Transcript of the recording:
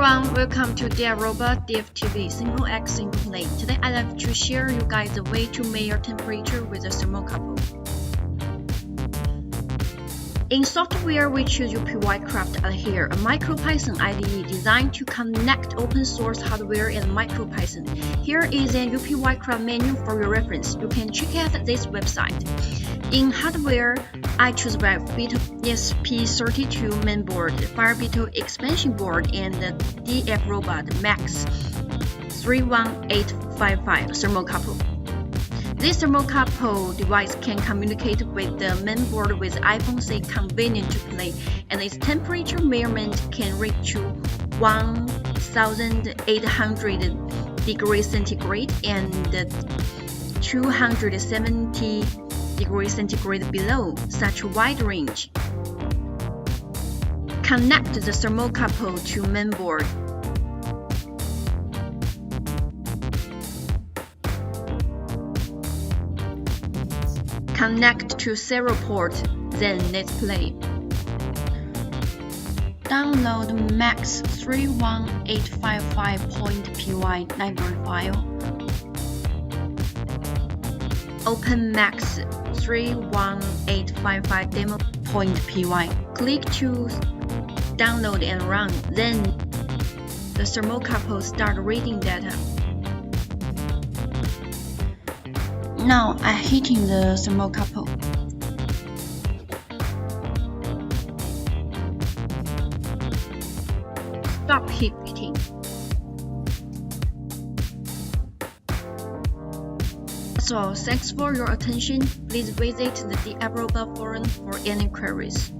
everyone, welcome to DFRobot DFTV Simple X Simple Play. Today I'd like to share you guys the way to measure temperature with a thermocouple. In software, we choose uPyCraft here, a MicroPython IDE designed to connect open source hardware and MicroPython. Here is an uPyCraft menu for your reference. You can check out this website. In hardware, I choose Beetle ESP32 mainboard, Beetle expansion board, and the DFRobot Max 31855 thermocouple. This thermocouple device can communicate with the mainboard with iPhone 6 convenient to play, and its temperature measurement can reach to 1800 degrees centigrade and 270 degrees centigrade below such a wide range. Connect the thermocouple to mainboard. Connect to serial port, then let's play. Download Max 31855.py library file. Open Max 31855 demo.py. Click to download and run. Then the thermocouple start reading data. Now I'm heating the thermocouple. Stop heating. So thanks for your attention. Please visit the DFRobot forum for any queries.